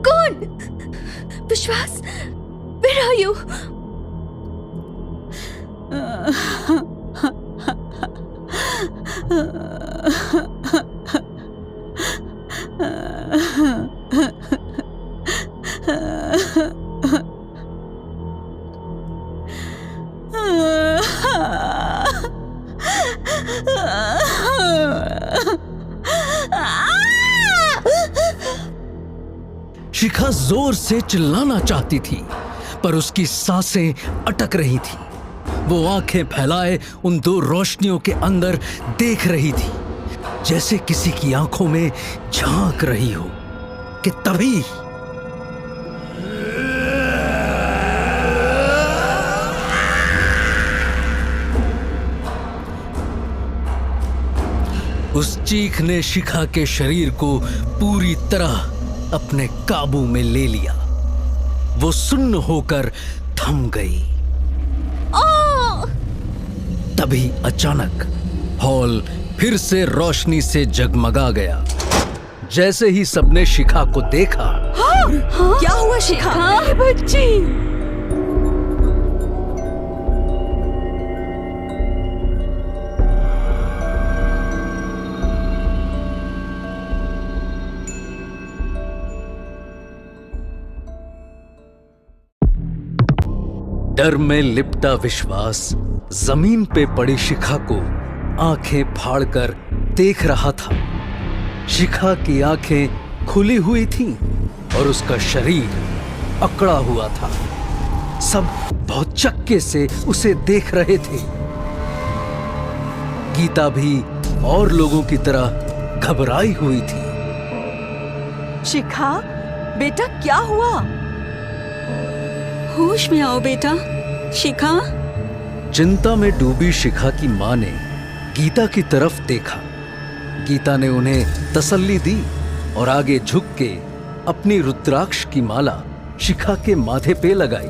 कौन? विश्वास, where are you? शिखा जोर से चिल्लाना चाहती थी, पर उसकी सांसें अटक रही थी। वो आंखें फैलाए उन दो रोशनियों के अंदर देख रही थी, जैसे किसी की आंखों में झांक रही हो कि तभी उस चीख ने शिखा के शरीर को पूरी तरह अपने काबू में ले लिया। वो सुन्न होकर थम गई। तभी अचानक हॉल फिर से रोशनी से जगमगा गया। जैसे ही सबने शिखा को देखा, क्या हुआ शिखा? बच्ची, डर में लिपटा विश्वास जमीन पे पड़ी शिखा को आंखें फाड़कर देख रहा था। शिखा की आंखें खुली हुई थीं और उसका शरीर अकड़ा हुआ था। सब बहुत चक्के से उसे देख रहे थे। गीता भी और लोगों की तरह घबराई हुई थी। शिखा बेटा, क्या हुआ? होश में आओ बेटा। शिखा। चिंता में डूबी शिखा की मां ने गीता की तरफ देखा। गीता ने उन्हें तसल्ली दी और आगे झुक के अपनी रुद्राक्ष की माला शिखा के माथे पे लगाई।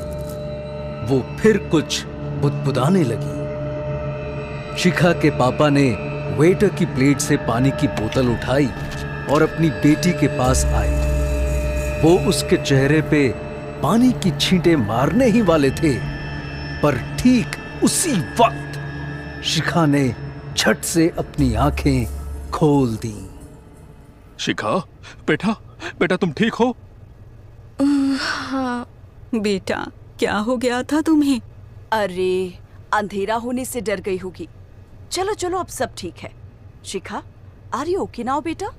वो फिर कुछ बुदबुदाने लगी। शिखा के पापा ने वेटर की प्लेट से पानी की बोतल उठाई और अपनी बेटी के पास आए। वो उसके चेहरे पे पानी की छींटे मारने ही वाले थे, पर ठीक उसी वक्त शिखा ने झट से अपनी आंखें खोल दी। शिखा, बेटा, बेटा तुम ठीक हो? हाँ बेटा, क्या हो गया था तुम्हें? अरे, अंधेरा होने से डर गई होगी। चलो चलो, अब सब ठीक है। शिखा, आर यू ओके नाउ बेटा?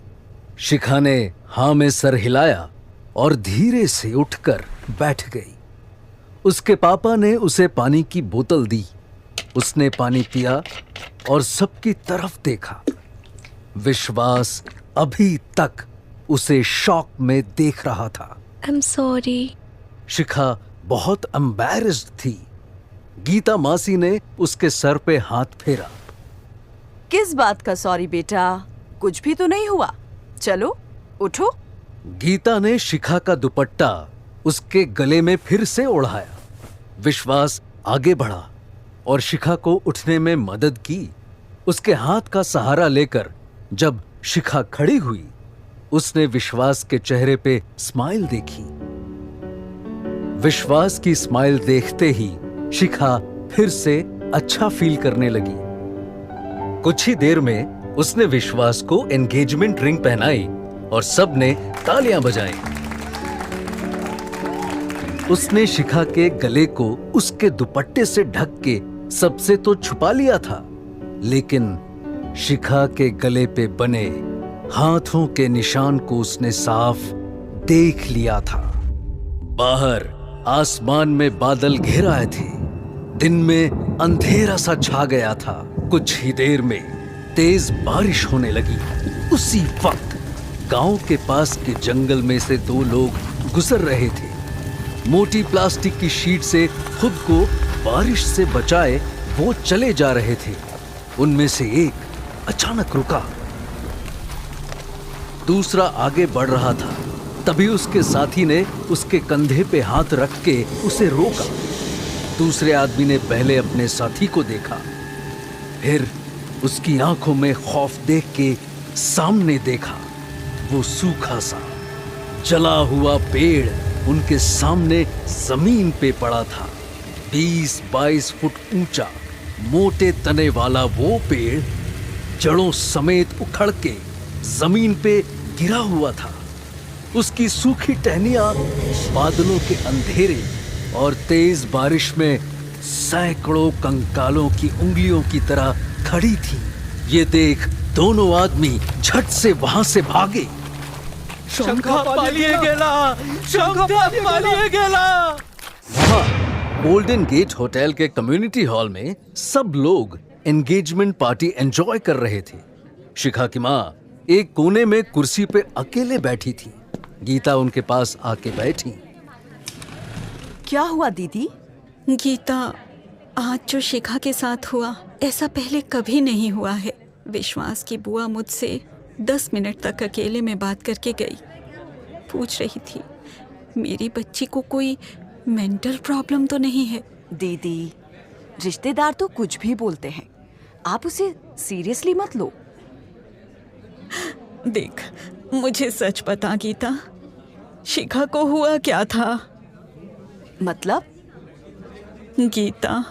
शिखा ने हाँ में सर हिलाया और धीरे से उठकर बैठ गई। उसके पापा ने उसे पानी की बोतल दी। उसने पानी पिया और सबकी तरफ देखा। विश्वास अभी तक उसे शॉक में देख रहा था। I'm sorry. शिखा बहुत एम्बैरेस्ड थी। गीता मासी ने उसके सर पे हाथ फेरा। किस बात का सॉरी बेटा? कुछ भी तो नहीं हुआ। चलो उठो। गीता ने शिखा का दुपट्टा उसके गले में फिर से ओढ़ाया। विश्वास आगे बढ़ा और शिखा को उठने में मदद की। उसके हाथ का सहारा लेकर जब शिखा खड़ी हुई, उसने विश्वास के चेहरे पे स्माइल देखी। विश्वास की स्माइल देखते ही शिखा फिर से अच्छा फील करने लगी। कुछ ही देर में उसने विश्वास को एंगेजमेंट रिंग पहनाई और सबने तालियां बजाई। उसने शिखा के गले को उसके दुपट्टे से ढक के सबसे तो छुपा लिया था, लेकिन शिखा के गले पे बने हाथों के निशान को उसने साफ देख लिया था। बाहर आसमान में बादल घेर आए थे। दिन में अंधेरा सा छा गया था। कुछ ही देर में तेज बारिश होने लगी। उसी वक्त गांव के पास के जंगल में से दो लोग गुजर रहे थे। मोटी प्लास्टिक की शीट से खुद को बारिश से बचाए वो चले जा रहे थे। उनमें से एक अचानक रुका, दूसरा आगे बढ़ रहा था। तभी उसके साथी ने उसके कंधे पे हाथ रख के उसे रोका। दूसरे आदमी ने पहले अपने साथी को देखा, फिर उसकी आंखों में खौफ देख के सामने देखा। वो सूखा सा जला हुआ पेड़ उनके सामने जमीन पे पड़ा था। 20-22 फुट ऊंचा मोटे तने वाला वो पेड़ जड़ों समेत उखड़ के जमीन पे गिरा हुआ था। उसकी सूखी टहनियां बादलों के अंधेरे और तेज बारिश में सैकड़ों कंकालों की उंगलियों की तरह खड़ी थी। ये देख दोनों आदमी झट से वहां से भागे। वहां गोल्डन गेट होटल के कम्युनिटी हॉल में सब लोग एंगेजमेंट पार्टी एंजॉय कर रहे थे। शिखा की माँ एक कोने में कुर्सी पे अकेले बैठी थी। गीता उनके पास आके बैठी। क्या हुआ दीदी? गीता, आज जो शिखा के साथ हुआ ऐसा पहले कभी नहीं हुआ है। विश्वास की बुआ मुझसे 10 मिनट तक अकेले में बात करके गई। पूछ रही थी मेरी बच्ची को कोई मेंटल प्रॉब्लम तो नहीं है। दीदी, रिश्तेदार तो कुछ भी बोलते हैं, आप उसे सीरियसली मत लो। देख, मुझे सच बता गीता, शिखा को हुआ क्या था? मतलब? गीता,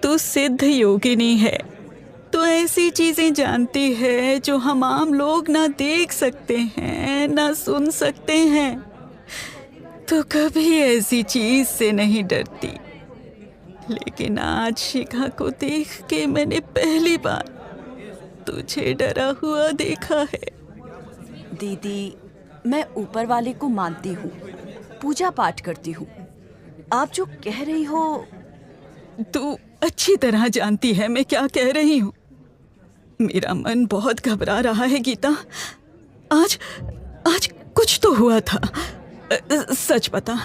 तू सिद्ध योगिनी है। तो ऐसी चीजें जानती है जो हम आम लोग ना देख सकते हैं ना सुन सकते हैं। तो कभी ऐसी चीज से नहीं डरती। लेकिन आज शिखा को देख के मैंने पहली बार तुझे डरा हुआ देखा है। दीदी, मैं ऊपर वाले को मानती हूँ, पूजा पाठ करती हूँ। आप जो कह रही हो, तू अच्छी तरह जानती है मैं क्या कह रही हूँ। मेरा मन बहुत घबरा रहा है गीता। आज कुछ तो हुआ था। सच बता,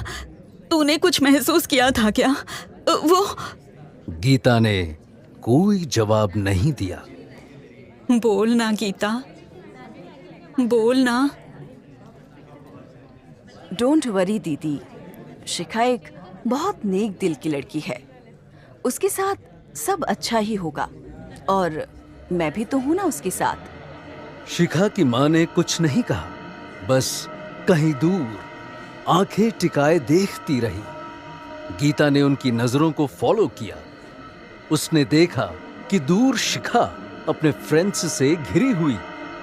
तूने कुछ महसूस किया था क्या? वो गीता ने कोई जवाब नहीं दिया। बोलना गीता, बोलना। डोंट वरी दीदी, शिखा एक बहुत नेक दिल की लड़की है। उसके साथ सब अच्छा ही होगा, और मैं भी तो हूं ना उसके साथ। शिखा की माँ ने कुछ नहीं कहा, बस कहीं दूर आंखें टिकाए देखती रही। गीता ने उनकी नजरों को फॉलो किया। उसने देखा कि दूर शिखा अपने फ्रेंड्स से घिरी हुई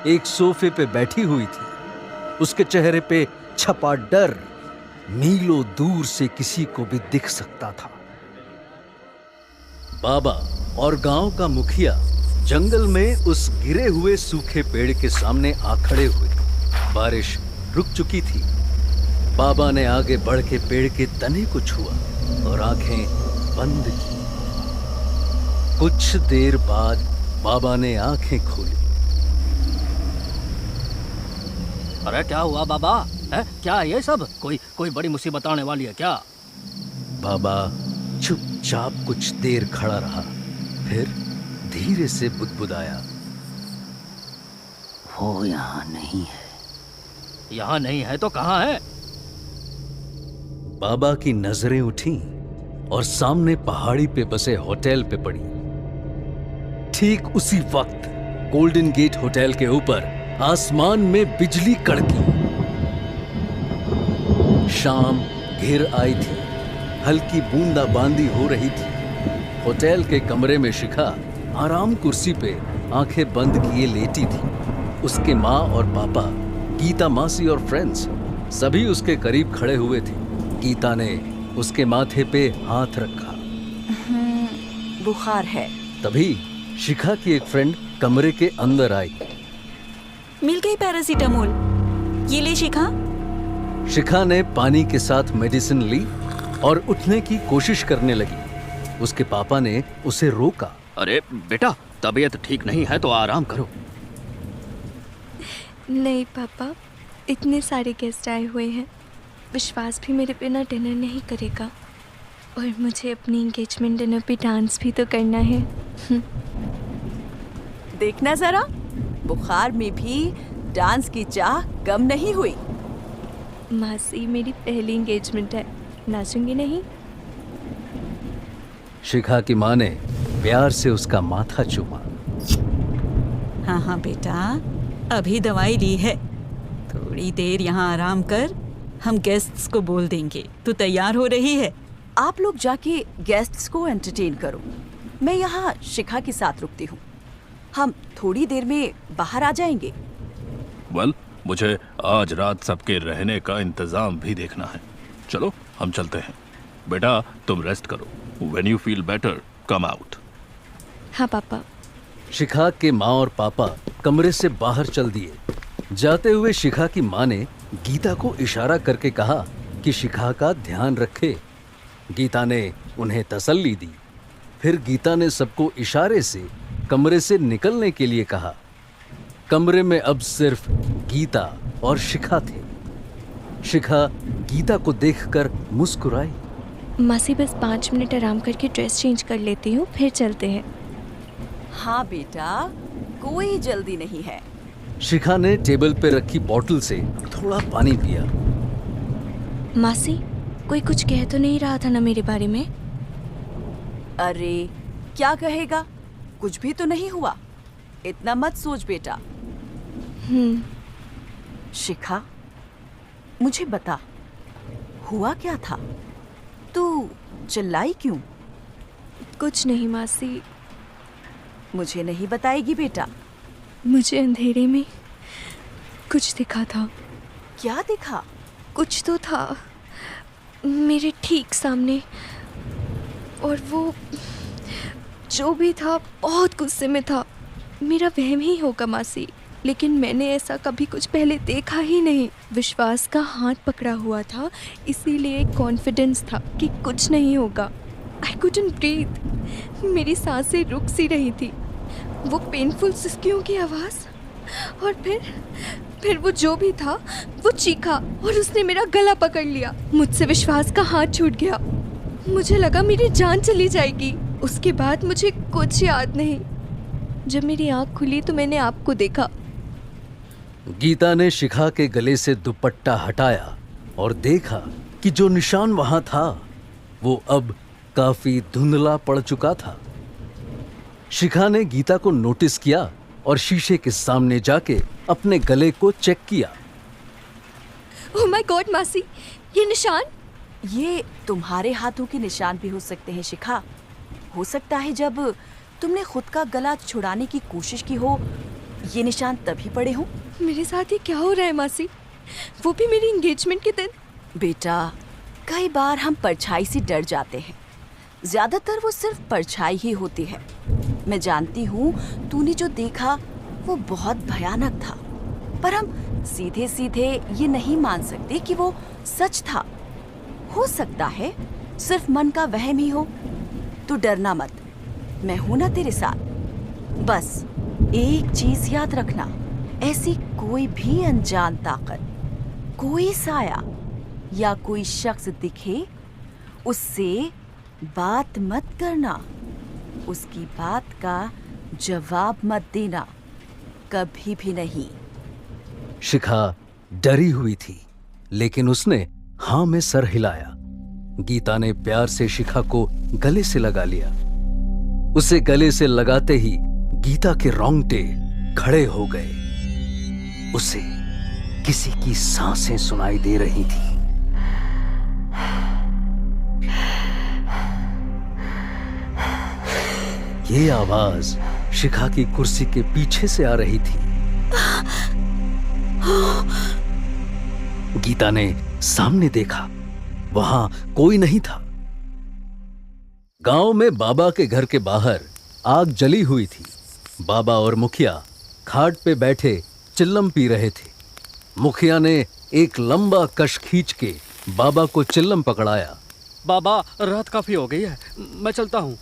एक सोफे पे बैठी हुई थी। उसके चेहरे पे छपा डर मीलों दूर से किसी को भी दिख सकता था। बाबा और गांव का मुखिया जंगल में उस गिरे हुए सूखे पेड़ के सामने आ खड़े हुए। बारिश रुक चुकी थी। बाबा ने आगे बढ़ के पेड़ के तने को छुआ और आंखें बंद की। कुछ देर बाद बाबा ने आंखें खोली। अरे क्या हुआ बाबा? है क्या ये सब? कोई बड़ी मुसीबत आने वाली है क्या? बाबा चुपचाप कुछ देर खड़ा रहा, फिर धीरे से बुदबुदाया। वो यहाँ नहीं है। यहाँ नहीं है तो कहाँ है? बाबा की नजरें उठी और सामने पहाड़ी पे बसे होटल पे पड़ी। ठीक उसी वक्त गोल्डन गेट होटल के ऊपर आसमान में बिजली कड़की। शाम घिर आई थी, हल्की बूंदाबांदी हो रही थी। होटल के कमरे में शिखा आराम कुर्सी पे आंखें बंद किए लेटी थी। उसके माँ और पापा, गीता मासी और फ्रेंड्स सभी उसके करीब खड़े हुए थे। गीता ने उसके माथे पे हाथ रखा। बुखार है। तभी शिखा की एक फ्रेंड कमरे के अंदर आई। मिल गई पैरासीटामोल, ये ले शिखा। शिखा ने पानी के साथ मेडिसिन ली और उठने की कोशिश करने लगी। उसके पापा ने उसे रोका। अरे बेटा, तबीयत ठीक नहीं है तो आराम करो। नहीं पापा, इतने सारे गेस्ट आए हुए हैं। विश्वास भी मेरे बिना डिनर नहीं करेगा, और मुझे अपनी एंगेजमेंट डिनर पे डांस भी तो करना है। देखना जरा, बुखार में भी डांस की चाह कम नहीं हुई। मासी, मेरी पहली एंगेजमेंट है, नाचूंगी नहीं? शिखा की माँ ने प्यार से उसका माथा चूमा। हाँ बेटा, अभी दवाई ली है, थोड़ी देर यहाँ आराम कर, हम गेस्ट्स को बोल देंगे। तू तैयार हो रही है? आप लोग जाके गेस्ट्स को एंटरटेन करो, मैं यहाँ शिखा के साथ रुकती हूँ। हम थोड़ी देर में बाहर आ जाएंगे। वेल, मुझे आज रात सबके रहने का इंतजाम भी देखना है। चलो हम चलते हैं। बेटा तुम रेस्ट करो। When you feel better come out. हाँ पापा। शिखा के माँ और पापा कमरे से बाहर चल दिए। जाते हुए शिखा की माँ ने गीता को इशारा करके कहा कि शिखा का ध्यान रखे। गीता ने उन्हें तसल्ली दी। फिर गीता ने सबको इशारे से कमरे से निकलने के लिए कहा। कमरे में अब सिर्फ गीता और शिखा थे। शिखा गीता को देखकर मुस्कुराई। मासी बस 5 मिनट आराम करके ड्रेस चेंज कर लेती हूँ, फिर चलते हैं। हाँ बेटा, कोई जल्दी नहीं है। शिखा ने टेबल पे रखी बोतल से थोड़ा पानी पिया। मासी, कोई कुछ कह तो नहीं रहा था ना मेरे बारे में? अरे क्या कहेगा, कुछ भी तो नहीं हुआ। इतना मत सोच बेटा। शिखा, मुझे बता, हुआ क्या था? तू चिल्लाई क्यों? कुछ नहीं मासी। मुझे नहीं बताएगी बेटा? मुझे अंधेरे में कुछ दिखा था। क्या दिखा? कुछ तो था मेरे ठीक सामने, और वो जो भी था बहुत गुस्से में था। मेरा वहम ही होगा मासी, लेकिन मैंने ऐसा कभी कुछ पहले देखा ही नहीं। विश्वास का हाथ पकड़ा हुआ था, इसीलिए कॉन्फिडेंस था कि कुछ नहीं होगा। I couldn't breathe. मेरी सांसें रुक सी रही थी। वो पेनफुल सिसकियों की आवाज़, और फिर वो जो भी था वो चीखा और उसने मेरा गला पकड़ लिया। मुझसे विश्वास का हाथ छूट गया। मुझे लगा मेरी जान चली जाएगी। उसके बाद मुझे कुछ याद नहीं। जब मेरी आँख खुली तो मैंने आपको देखा। गीता ने शिखा के गले से दुपट्टा हटाया और देखा कि जो निशान वहां था वो अब काफी धुंधला पड़ चुका था। शिखा ने गीता को नोटिस किया और शीशे के सामने जाके अपने गले को चेक किया। ओह माय गॉड मासी, ये निशान! ये तुम्हारे हाथों के निशान भी हो सकते हैं शिखा। हो सकता है जब तुमने खुद का गला छुड़ाने की कोशिश की हो, ये निशान तभी पड़े हों। मेरे साथ ये क्या हो रहा है मासी? वो भी मेरी एंगेजमेंट के दिन। बेटा, कई बार हम परछाई से डर जाते हैं। ज्यादातर वो सिर्फ परछाई ही होती है। मैं जानती हूँ तूने जो देखा वो बहुत भयानक था, पर हम सीधे सीधे ये नहीं मान सकते कि वो सच था। हो सकता है सिर्फ मन का वहम ही हो। तू डरना मत, मैं हूं ना तेरे साथ। बस एक चीज याद रखना, ऐसी कोई भी अनजान ताकत, कोई साया या कोई शख्स दिखे, उससे बात मत करना। उसकी बात का जवाब मत देना, कभी भी नहीं। शिखा डरी हुई थी, लेकिन उसने हाँ में सर हिलाया। गीता ने प्यार से शिखा को गले से लगा लिया। उसे गले से लगाते ही गीता के रोंगटे खड़े हो गए। उसे किसी की सांसें सुनाई दे रही थी। ये आवाज शिखा की कुर्सी के पीछे से आ रही थी। गीता ने सामने देखा, वहां कोई नहीं था। गांव में बाबा के घर के बाहर आग जली हुई थी। बाबा और मुखिया खाट पे बैठे चिल्लम पी रहे थे। मुखिया ने एक लंबा कश खींच के बाबा को चिल्लम पकड़ाया। बाबा, रात काफी हो गई है, मैं चलता हूँ।